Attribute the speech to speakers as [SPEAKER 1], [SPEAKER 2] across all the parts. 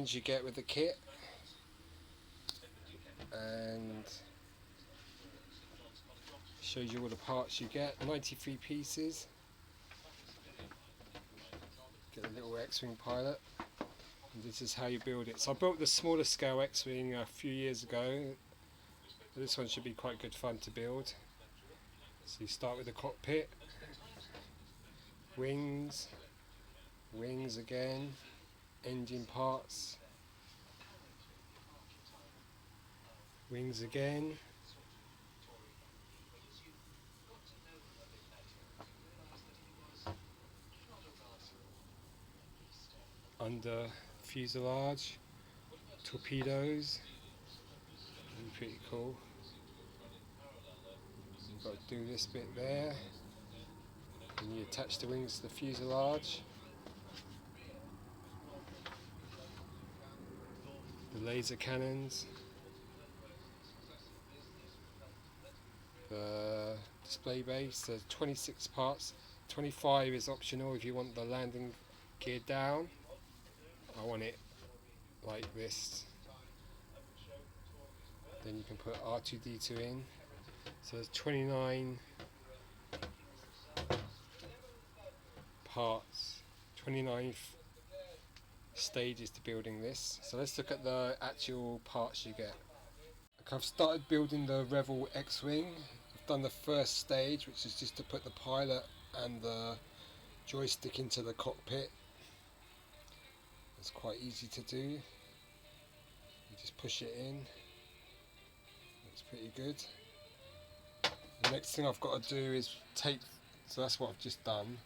[SPEAKER 1] instructions you get with the kit, and shows you all the parts you get. 93 pieces. Get a little X-Wing pilot, and this is how you build it. So I built the smaller scale X-Wing a few years ago. This one should be quite good fun to build. So you start with the cockpit, wings, wings again, engine parts, wings again, under fuselage, torpedoes, pretty cool. You've got to do this bit there, and you attach the wings to the fuselage, the laser cannons, the display base. There's 26 parts, 25 is optional if you want the landing gear down. I want it like this. Then you can put R2-D2 in. So there's 29 parts, 29 stages to building this. So let's look at the actual parts you get. Okay, I've started building the Revell X-Wing. I've done the first stage, which is just to put the pilot and the joystick into the cockpit. It's quite easy to do. You just push it in. Looks pretty good. The next thing I've got to do is take, so that's what I've just done,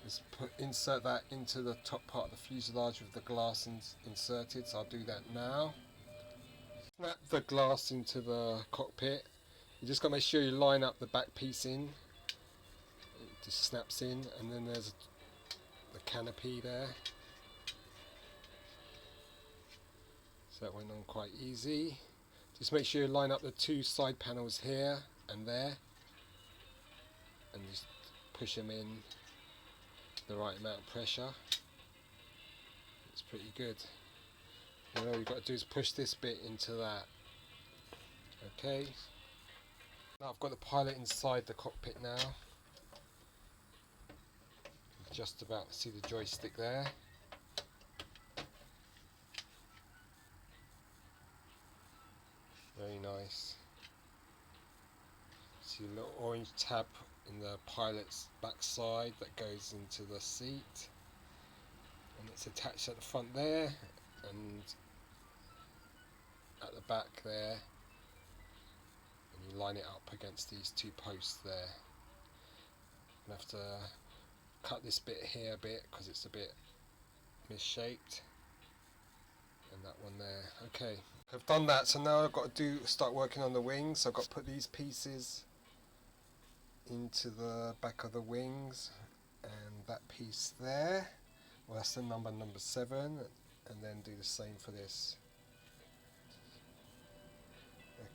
[SPEAKER 1] is insert that into the top part of the fuselage with the glass inserted, so I'll do that now. Snap the glass into the cockpit. You just got to make sure you line up the back piece in. It just snaps in, and then there's the canopy there. So that went on quite easy. Just make sure you line up the two side panels here and there, and just push them in the right amount of pressure. It's pretty good. And all you've got to do is push this bit into that. Okay. Now I've got the pilot inside the cockpit now. Just about to see the joystick there. Very nice. See a little orange tab in the pilot's backside that goes into the seat, and it's attached at the front there and at the back there, and you line it up against these two posts there. You have to cut this bit here a bit because it's a bit misshaped, and that one there. Okay, I've done that, so now I've got to start working on the wings. So I've got to put these pieces into the back of the wings, and that piece there, well, that's the number 7, and then do the same for this.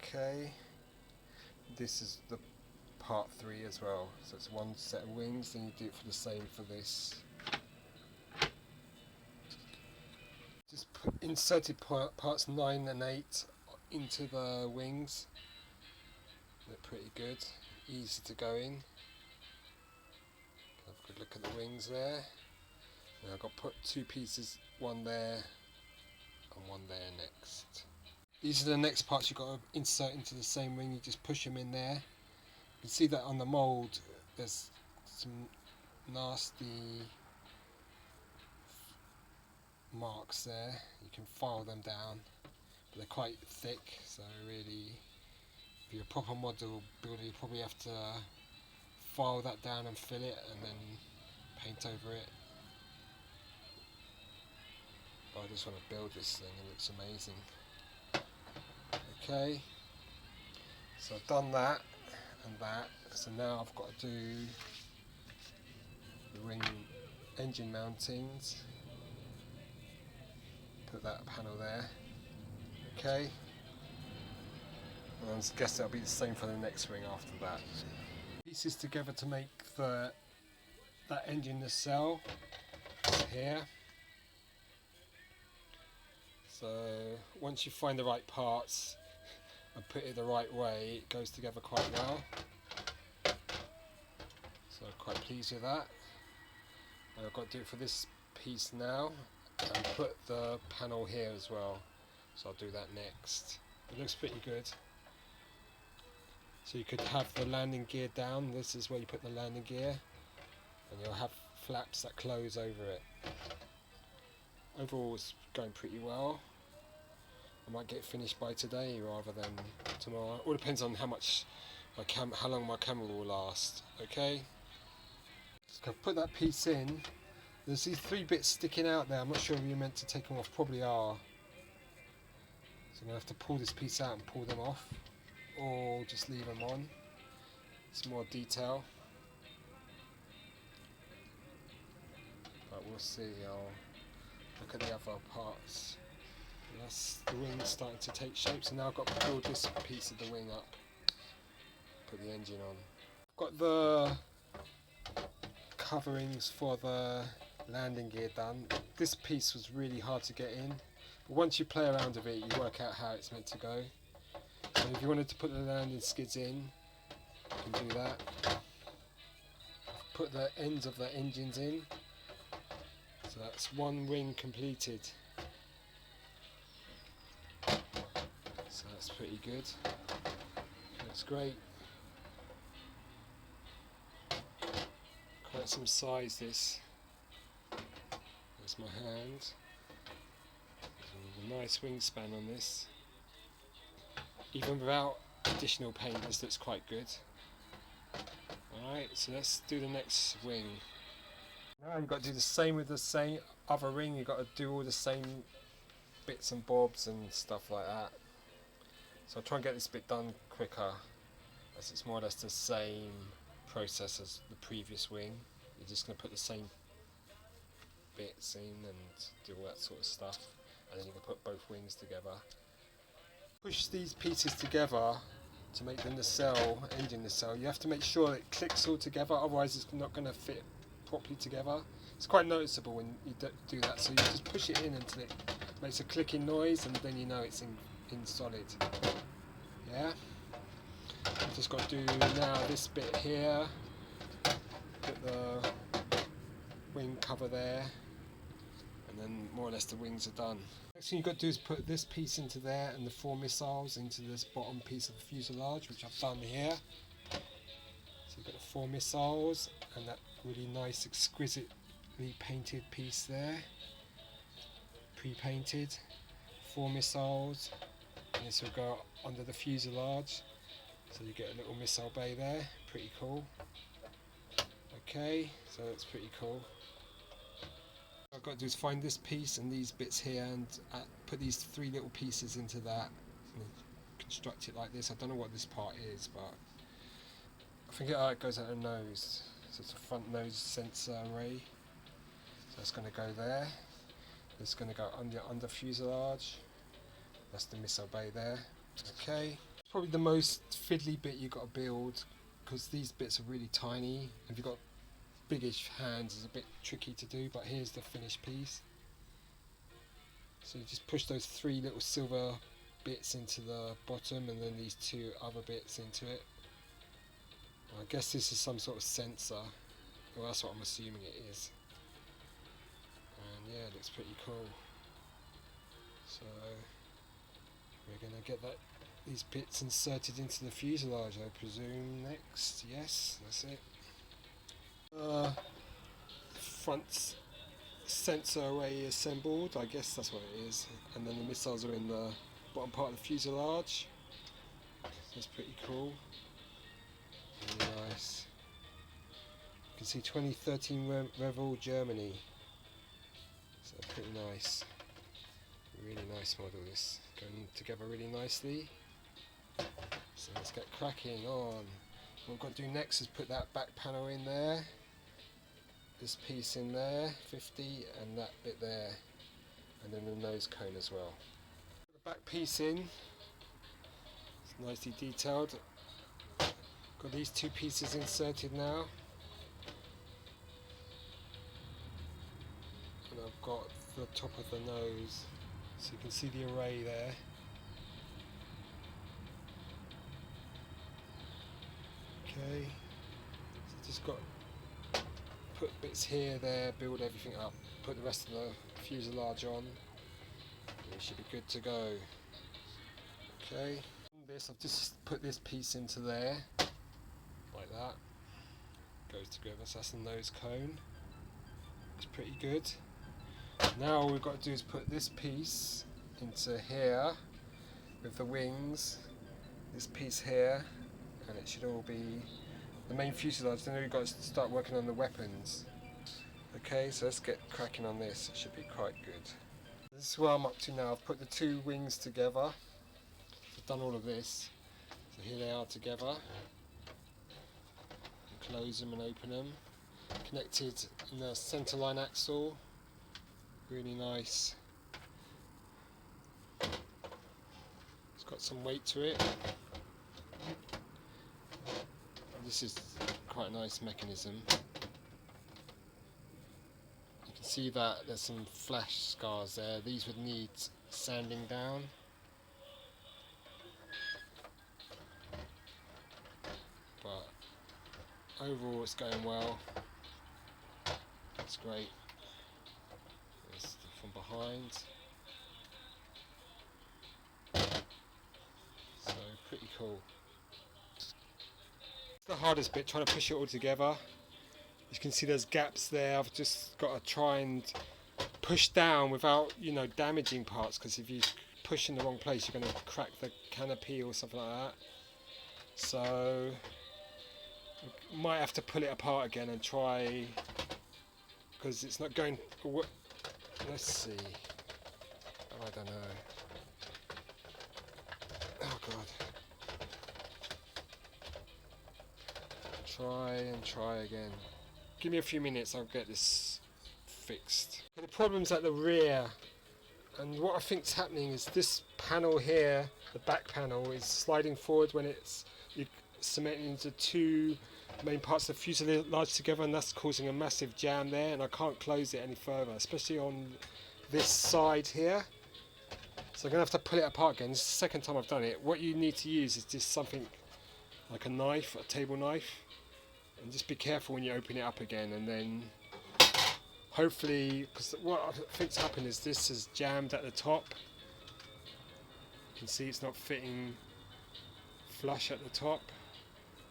[SPEAKER 1] Okay, this is the part 3 as well, so it's one set of wings, then you do it for the same for this. Just inserted parts 9 and 8 into the wings. They're pretty good, easy to go in. Have a good look at the wings there. Now I've got to put 2 pieces, one there and one there next. These are the next parts you've got to insert into the same wing. You just push them in there. You can see that on the mould there's some nasty marks there. You can file them down, but they're quite thick, so really if you're a proper model builder you probably have to file that down and fill it and then paint over it. But I just want to build this thing, it looks amazing. Okay, so I've done that and that, so now I've got to do the wing engine mountings. Put that panel there. Okay, and I guess that'll be the same for the next wing after that. Pieces together to make that engine nacelle here. So So once you find the right parts and put it the right way, it goes together quite well. So I'm quite pleased with that. And I've got to do it for this piece now and put the panel here as well. So I'll do that next. It looks pretty good. So you could have the landing gear down. This is where you put the landing gear, and you'll have flaps that close over it. Overall it's going pretty well. I might get finished by today rather than tomorrow. All depends on how much how long my camera will last. Okay. So I've put that piece in. There's these 3 bits sticking out there. I'm not sure if you're meant to take them off. Probably are. So I'm going to have to pull this piece out and pull them off, or just leave them on. It's more detail. But we'll see. I'll look at the other parts. That's the wing starting to take shape. So now I've got to build this piece of the wing up. Put the engine on. I've got the coverings for the landing gear done. This piece was really hard to get in, but once you play around with it you work out how it's meant to go. So if you wanted to put the landing skids in, you can do that. Put the ends of the engines in. So that's one wing completed. So that's pretty good. Looks great. Quite some size this. There's my hand. There's a nice wingspan on this. Even without additional paint, this looks quite good. Alright, so let's do the next wing. Now you've got to do the same with the same other ring. You've got to do all the same bits and bobs and stuff like that. So I'll try and get this bit done quicker, as it's more or less the same process as the previous wing. You're just going to put the same bits in and do all that sort of stuff, and then you can put both wings together. Push these pieces together to make the nacelle, engine nacelle. You have to make sure it clicks all together, otherwise it's not going to fit properly together. It's quite noticeable when you do that, so you just push it in until it makes a clicking noise, and then you know it's in solid. Yeah. I've just got to do now this bit here. Put the wing cover there, and then more or less the wings are done. Next thing you've got to do is put this piece into there and the 4 missiles into this bottom piece of the fuselage, which I've done here. So you've got the 4 missiles and that really nice exquisitely painted piece there, pre-painted. 4 missiles, and this will go under the fuselage, so you get a little missile bay there. Pretty cool. Okay, so that's pretty cool. What I've got to do is find this piece and these bits here, and put these 3 little pieces into that and construct it like this. I don't know what this part is, but I think it goes out the nose. So it's a front nose sensor array. So it's going to go there. It's going to go under fuselage. That's the missile bay there. Okay. Probably the most fiddly bit you've got to build, because these bits are really tiny. If you've got biggish hands, it's a bit tricky to do, but here's the finished piece. So you just push those 3 little silver bits into the bottom, and then these 2 other bits into it. I guess this is some sort of sensor. Well, that's what I'm assuming it is. And yeah, it looks pretty cool. So we're going to get these bits inserted into the fuselage, I presume, next. Yes, that's it. Front sensor array assembled, I guess that's what it is. And then the missiles are in the bottom part of the fuselage. That's pretty cool. Really nice. You can see 2013 Revell Germany. So pretty nice. Really nice model, this. Going together really nicely. So let's get cracking on. What we've got to do next is put that back panel in there. This piece in there, 50, and that bit there. And then the nose cone as well. Put the back piece in. It's nicely detailed. Got these 2 pieces inserted now. And I've got the top of the nose So you can see the array there. Okay, so just got put bits here, there, build everything up, put the rest of the fuselage on. We should be good to go. Okay, I've just put this piece into there, like that. Goes together, so that's the nose cone. Looks pretty good. Now all we've got to do is put this piece into here with the wings, this piece here, and it should all be the main fuselage. Then we've got to start working on the weapons. Okay, so let's get cracking on this. It should be quite good. This is where I'm up to now. I've put the two wings together. I've done all of this. So here they are together. Close them and open them. Connected in the centerline axle. Really nice. It's got some weight to it. This is quite a nice mechanism. You can see that there's some flash scars there. These would need sanding down. But overall it's going well. That's great. There's from behind. So pretty cool. The hardest bit, trying to push it all together. You can see there's gaps there. I've just got to try and push down without, damaging parts, because if you push in the wrong place you're going to crack the canopy or something like that. So might have to pull it apart again and try, because it's not going. Let's see. I don't know. Oh god. Try again. Give me a few minutes, I'll get this fixed. The problem's at the rear, and what I think's happening is this panel here, the back panel, is sliding forward when you're cementing into two main parts of the fuselage together, and that's causing a massive jam there, and I can't close it any further, especially on this side here. So I'm going to have to pull it apart again. This is the second time I've done it. What you need to use is just something like a knife, a table knife. And just be careful when you open it up again, and then hopefully, because what I think's happened is this is jammed at the top. You can see it's not fitting flush at the top,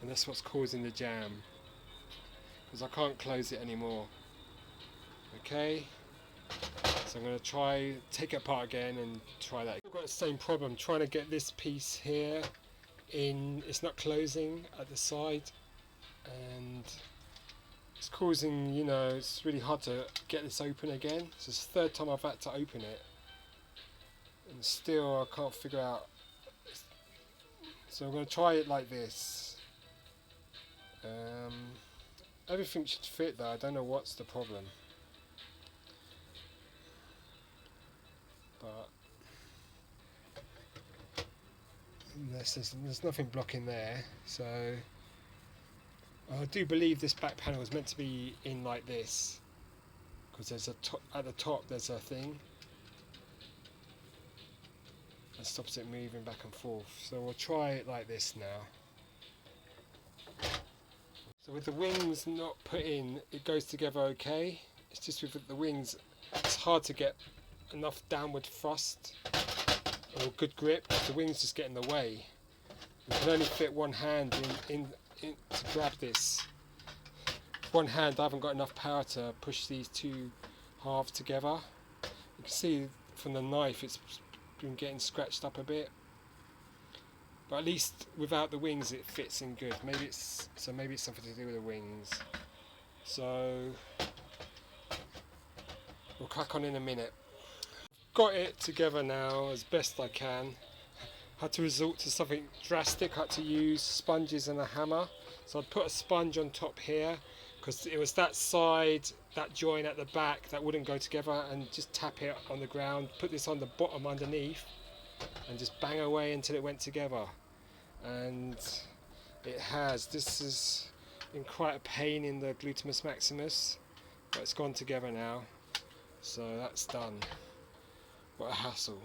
[SPEAKER 1] and that's what's causing the jam, because I can't close it anymore. Okay, so I'm going to take it apart again and try that. I've got the same problem trying to get this piece here in. It's not closing at the side, and it's causing, it's really hard to get this open again. So it's the third time I've had to open it, and still I can't figure out. So I'm going to try it like this. Everything should fit though. I don't know what's the problem, but there's nothing blocking there. So I do believe this back panel is meant to be in like this, because there's at the top there's a thing that stops it moving back and forth. So we'll try it like this now. So with the wings not put in, it goes together okay. It's just with the wings, it's hard to get enough downward thrust or good grip. The wings just get in the way. You can only fit one hand in to grab this. One hand, I haven't got enough power to push these two halves together. You can see from the knife it's been getting scratched up a bit, but at least without the wings it fits in good. Maybe it's something to do with the wings. So we'll crack on in a minute. Got it together now as best I can. Had to resort to something drastic. Had to use sponges and a hammer. So I'd put a sponge on top here, because it was that side, that joint at the back that wouldn't go together, and just tap it on the ground. Put this on the bottom underneath and just bang away until it went together. And it has. This has been quite a pain in the glutamus maximus, but it's gone together now, so that's done. What a hassle.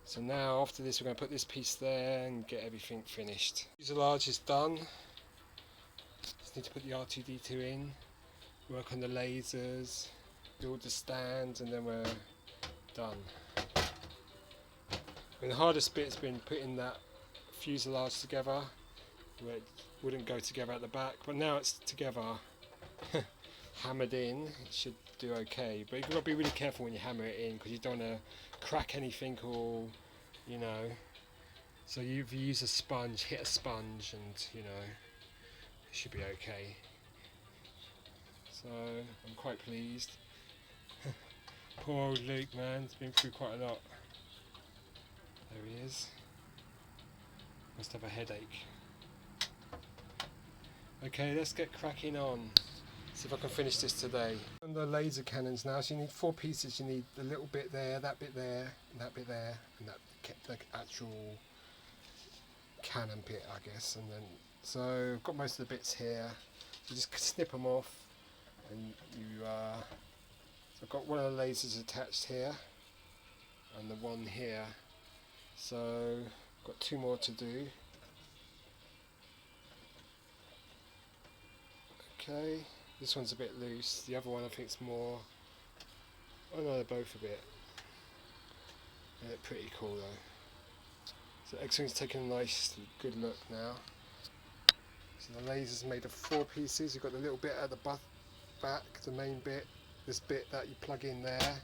[SPEAKER 1] So now after this we're going to put this piece there and get everything finished. Fuselage is done. Just need to put the R2-D2 in, work on the lasers, build the stands, and then we're done. And the hardest bit's been putting that fuselage together, where it wouldn't go together at the back, but now it's together, hammered in. It should do okay, but you've got to be really careful when you hammer it in, because you don't want to crack anything, or you know, so if you use a sponge, hit a sponge, and you know, it should be okay. So I'm quite pleased. Poor old Luke, man, he's been through quite a lot. There he is. Must have a headache. Okay, let's get cracking on. See if I can finish this today. On the laser cannons now, so you need 4 pieces. You need the little bit there, that bit there, and that bit there, and that the actual cannon bit, I guess. And then, so I've got most of the bits here. So just snip them off, and you. So I've got one of the lasers attached here, and the one here. So I've got 2 more to do. Okay, this one's a bit loose. The other one I think is more. Oh no, they're both a bit. They're pretty cool though. So X-Wing's taking a nice, good look now. So the laser's made of 4 pieces. You've got the little bit at the back, the main bit, this bit that you plug in there,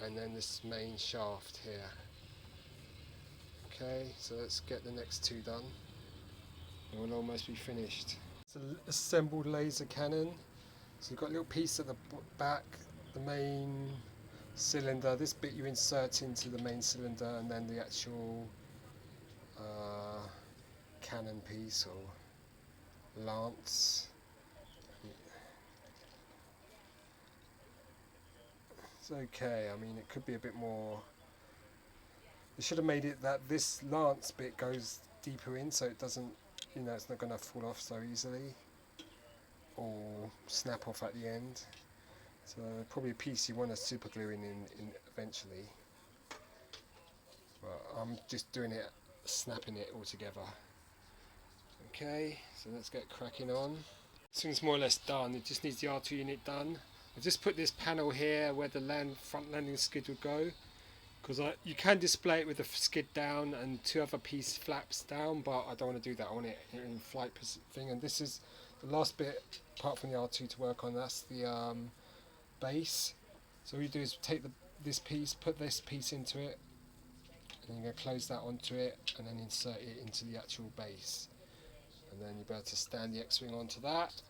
[SPEAKER 1] and then this main shaft here. Okay, so let's get the next 2 done, and we'll almost be finished. It's an assembled laser cannon. So you've got a little piece at the back, the main cylinder. This bit you insert into the main cylinder, and then the actual cannon piece or lance. It's okay. I mean, it could be a bit more. They should have made it that this lance bit goes deeper in, so it doesn't, you know, it's not going to fall off so easily or snap off at the end. So probably a piece you want to super glue in eventually. But I'm just doing it, snapping it all together. Okay, so let's get cracking on. This thing's more or less done. It just needs the R2 unit done. I've just put this panel here where the front landing skid would go, because you can display it with the skid down and 2 other piece flaps down, but I don't want to do that. I want it in flight thing. And this is the last bit apart from the R2 to work on. That's the base. So what you do is take this piece, put this piece into it, and then you're going to close that onto it, and then insert it into the actual base, and then you'll be able to stand the X-Wing onto that.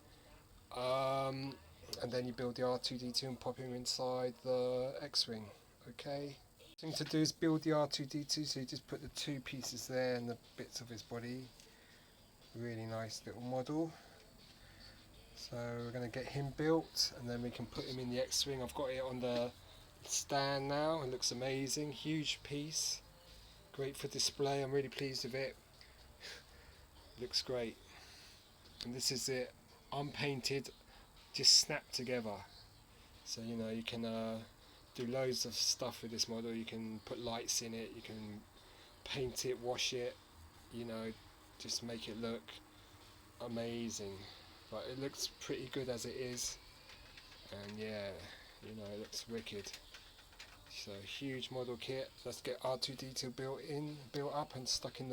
[SPEAKER 1] And then you build the R2-D2 and pop him inside the X-Wing. Okay. Thing to do is build the R2-D2, so you just put the 2 pieces there and the bits of his body. Really nice little model. So we're going to get him built, and then we can put him in the X-Wing. I've got it on the stand now. It looks amazing. Huge piece. Great for display. I'm really pleased with it. Looks great. And this is it, unpainted, just snapped together. So you know, you can do loads of stuff with this model. You can put lights in it, you can paint it, wash it, you know, just make it look amazing. But it looks pretty good as it is, and yeah, you know, it looks wicked. So huge model kit. Let's get R2-D2 built up and stuck in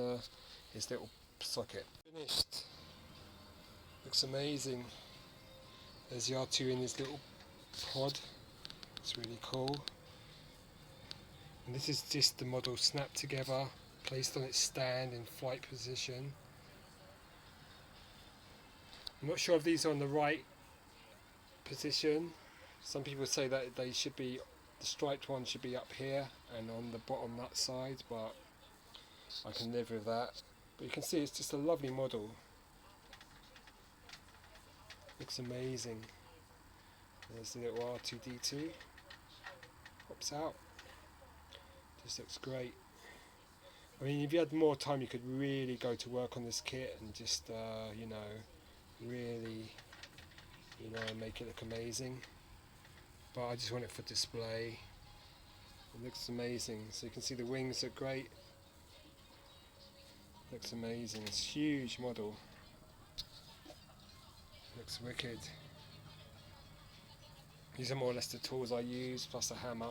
[SPEAKER 1] his little socket. Finished. Looks amazing. There's the R2 in his little pod. It's really cool. And this is just the model snapped together, placed on its stand in flight position. I'm not sure if these are on the right position. Some people say that they should be, the striped one should be up here and on the bottom that side, but I can live with that. But you can see it's just a lovely model. Looks amazing. There's the little R2-D2. Pops out. Just looks great. I mean, if you had more time, you could really go to work on this kit and just, you know, really, you know, make it look amazing. But I just want it for display. It looks amazing. So you can see the wings are great. Looks amazing. It's a huge model. Looks wicked. These are more or less the tools I use, plus a hammer,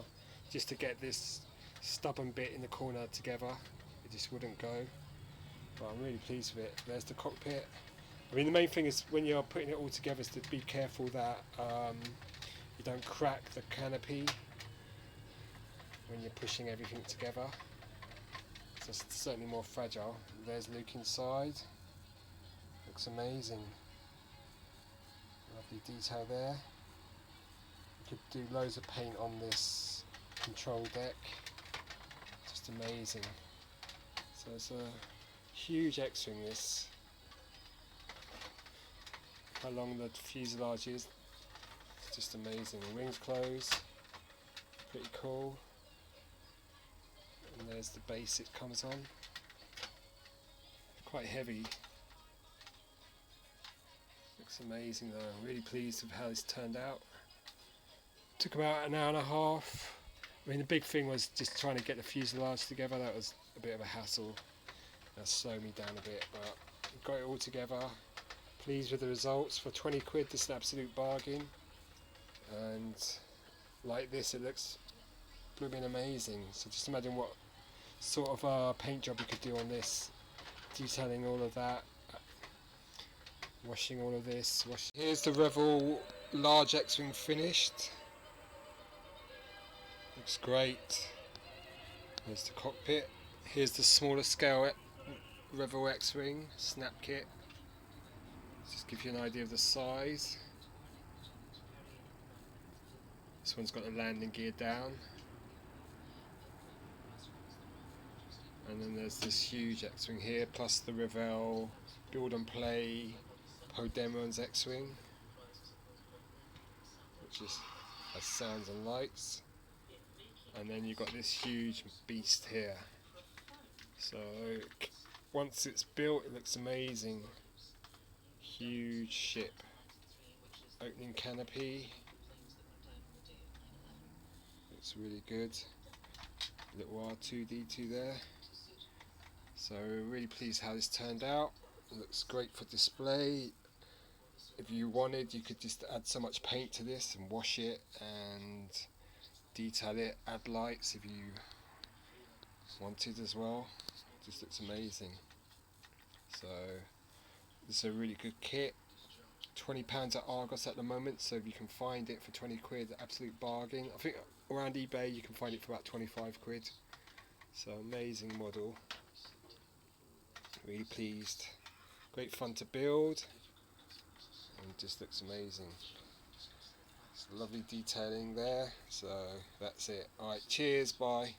[SPEAKER 1] just to get this stubborn bit in the corner together. It just wouldn't go. But I'm really pleased with it. There's the cockpit. I mean, the main thing is when you're putting it all together is to be careful that you don't crack the canopy when you're pushing everything together. So it's certainly more fragile. There's Luke inside. Looks amazing. Lovely detail there. You could do loads of paint on this control deck. Just amazing. So it's a huge X-Wing this. How long the fuselage is. It's just amazing. The wings close. Pretty cool. And there's the base it comes on. Quite heavy. Looks amazing though. I'm really pleased with how this turned out. Took about an hour and a half. I mean, the big thing was just trying to get the fuselage together. That was a bit of a hassle. That slowed me down a bit, but got it all together. Pleased with the results. For 20 quid, this is an absolute bargain. And like this, it looks blooming amazing. So just imagine what sort of paint job you could do on this. Detailing all of that. Washing all of this. Here's the Revell large X-Wing finished. Looks great. Here's the cockpit. Here's the smaller scale Revell X-Wing Snapkit. Just give you an idea of the size. This one's got the landing gear down. And then there's this huge X-Wing here, plus the Revell Build and Play Podemon's X-Wing, which is has sounds and lights. And then you've got this huge beast here. So once it's built, it looks amazing. Huge ship. Opening canopy. Looks really good. Little R2D2 there. So really pleased how this turned out. It looks great for display. If you wanted, you could just add so much paint to this and wash it and detail it, add lights if you wanted as well. It just looks amazing. So this is a really good kit. £20 at Argos at the moment, so if you can find it for 20 quid, absolute bargain. I think around eBay you can find it for about 25 quid. So amazing model. Really pleased. Great fun to build. And it just looks amazing. It's lovely detailing there. So that's it. Alright, cheers, bye.